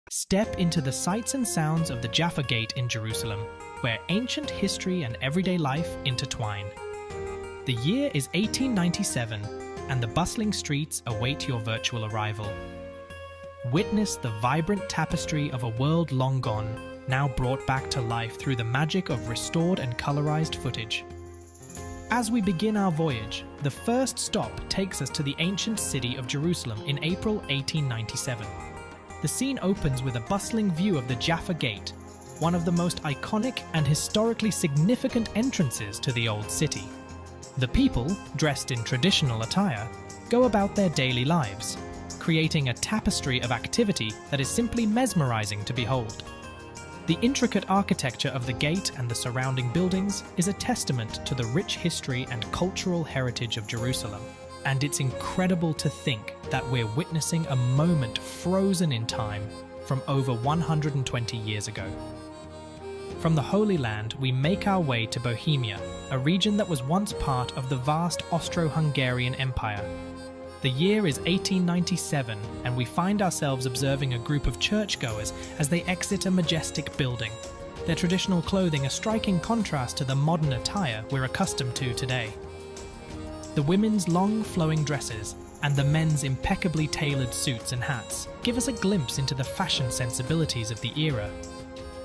Step into the sights and sounds of the Jaffa Gate in Jerusalem, where ancient history and everyday life intertwine. The year is 1897, and the bustling streets await your virtual arrival. Witness the vibrant tapestry of a world long gone, now brought back to life through the magic of restored and colorized footage. As we begin our voyage, the first stop takes us to the ancient city of Jerusalem in April 1897. The scene opens with a bustling view of the Jaffa Gate, one of the most iconic and historically significant entrances to the old city. The people, dressed in traditional attire, go about their daily lives, creating a tapestry of activity that is simply mesmerizing to behold. The intricate architecture of the gate and the surrounding buildings is a testament to the rich history and cultural heritage of Jerusalem, and it's incredible to think that we're witnessing a moment frozen in time from over 120 years ago. From the Holy Land, we make our way to Bohemia, a region that was once part of the vast Austro-Hungarian Empire. The year is 1897, and we find ourselves observing a group of churchgoers as they exit a majestic building, their traditional clothing a striking contrast to the modern attire we're accustomed to today. The women's long flowing dresses and the men's impeccably tailored suits and hats give us a glimpse into the fashion sensibilities of the era.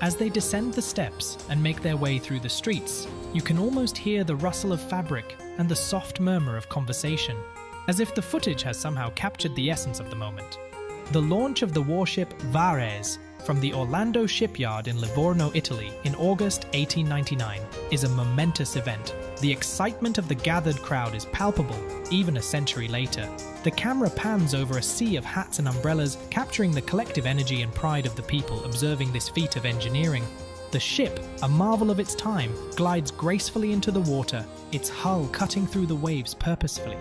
As they descend the steps and make their way through the streets, you can almost hear the rustle of fabric and the soft murmur of conversation, as if the footage has somehow captured the essence of the moment. The launch of the warship Varese from the Orlando shipyard in Livorno, Italy in August 1899 is a momentous event. The excitement of the gathered crowd is palpable, even a century later. The camera pans over a sea of hats and umbrellas, capturing the collective energy and pride of the people observing this feat of engineering. The ship, a marvel of its time, glides gracefully into the water, its hull cutting through the waves purposefully.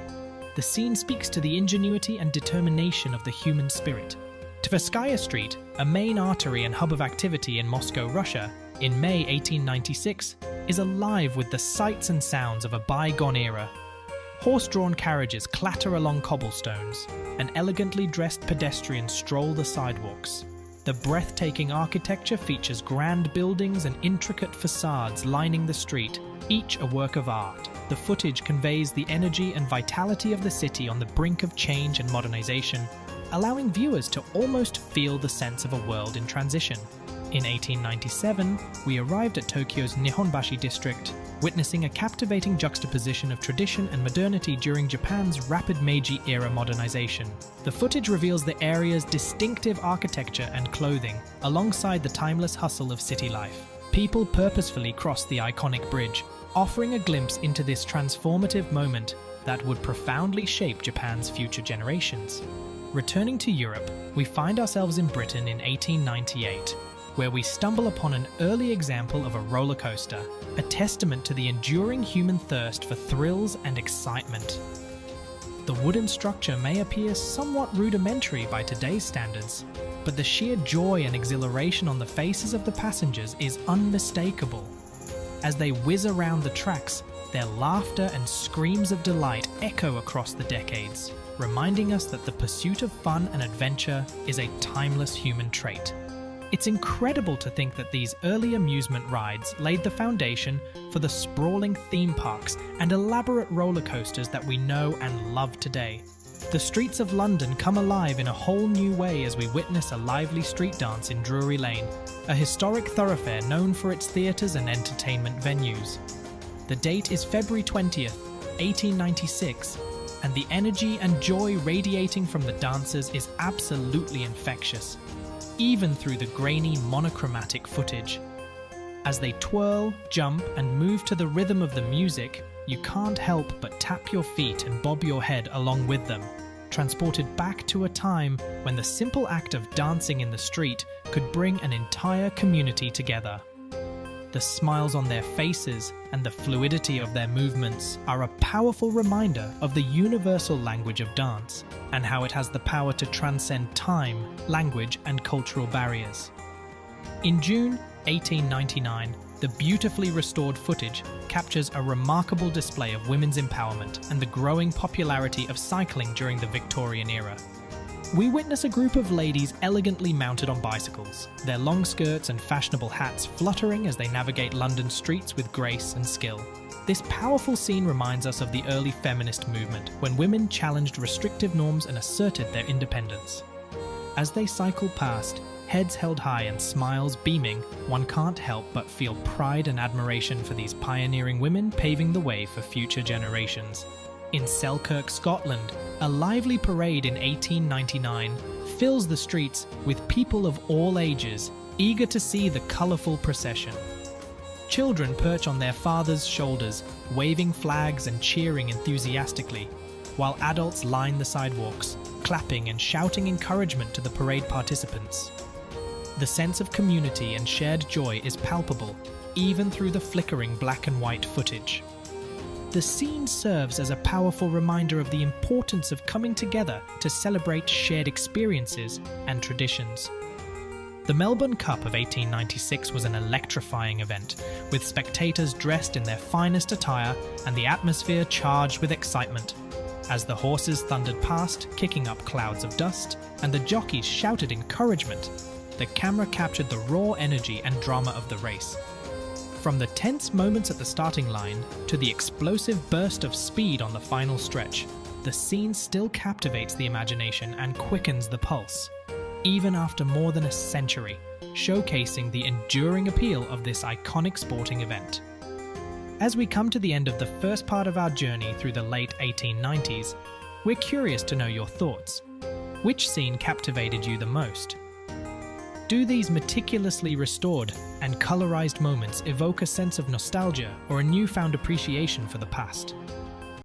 The scene speaks to the ingenuity and determination of the human spirit. Tverskaya Street, a main artery and hub of activity in Moscow, Russia, in May 1896, is alive with the sights and sounds of a bygone era. Horse-drawn carriages clatter along cobblestones, and elegantly dressed pedestrians stroll the sidewalks. The breathtaking architecture features grand buildings and intricate facades lining the street, each a work of art. The footage conveys the energy and vitality of the city on the brink of change and modernization, allowing viewers to almost feel the sense of a world in transition. In 1897, we arrived at Tokyo's Nihonbashi district, witnessing a captivating juxtaposition of tradition and modernity during Japan's rapid Meiji-era modernization. The footage reveals the area's distinctive architecture and clothing, alongside the timeless hustle of city life. People purposefully cross the iconic bridge, offering a glimpse into this transformative moment that would profoundly shape Japan's future generations. Returning to Europe, we find ourselves in Britain in 1898, where we stumble upon an early example of a roller coaster, a testament to the enduring human thirst for thrills and excitement. The wooden structure may appear somewhat rudimentary by today's standards, but the sheer joy and exhilaration on the faces of the passengers is unmistakable. As they whiz around the tracks, their laughter and screams of delight echo across the decades, reminding us that the pursuit of fun and adventure is a timeless human trait. It's incredible to think that these early amusement rides laid the foundation for the sprawling theme parks and elaborate roller coasters that we know and love today. The streets of London come alive in a whole new way as we witness a lively street dance in Drury Lane, a historic thoroughfare known for its theatres and entertainment venues. The date is February 20th, 1896, and the energy and joy radiating from the dancers is absolutely infectious, even through the grainy monochromatic footage. As they twirl, jump, and move to the rhythm of the music, you can't help but tap your feet and bob your head along with them, transported back to a time when the simple act of dancing in the street could bring an entire community together. The smiles on their faces and the fluidity of their movements are a powerful reminder of the universal language of dance and how it has the power to transcend time, language, and cultural barriers. In June 1899, the beautifully restored footage captures a remarkable display of women's empowerment and the growing popularity of cycling during the Victorian era. We witness a group of ladies elegantly mounted on bicycles, their long skirts and fashionable hats fluttering as they navigate London streets with grace and skill. This powerful scene reminds us of the early feminist movement, when women challenged restrictive norms and asserted their independence. As they cycle past, heads held high and smiles beaming, one can't help but feel pride and admiration for these pioneering women paving the way for future generations. In Selkirk, Scotland, a lively parade in 1899 fills the streets with people of all ages, eager to see the colourful procession. Children perch on their fathers' shoulders, waving flags and cheering enthusiastically, while adults line the sidewalks, clapping and shouting encouragement to the parade participants. The sense of community and shared joy is palpable, even through the flickering black and white footage. The scene serves as a powerful reminder of the importance of coming together to celebrate shared experiences and traditions. The Melbourne Cup of 1896 was an electrifying event, with spectators dressed in their finest attire and the atmosphere charged with excitement. As the horses thundered past, kicking up clouds of dust, and the jockeys shouted encouragement, the camera captured the raw energy and drama of the race. From the tense moments at the starting line to the explosive burst of speed on the final stretch, the scene still captivates the imagination and quickens the pulse, even after more than a century, showcasing the enduring appeal of this iconic sporting event. As we come to the end of the first part of our journey through the late 1890s, we're curious to know your thoughts. Which scene captivated you the most? Do these meticulously restored and colorized moments evoke a sense of nostalgia or a newfound appreciation for the past?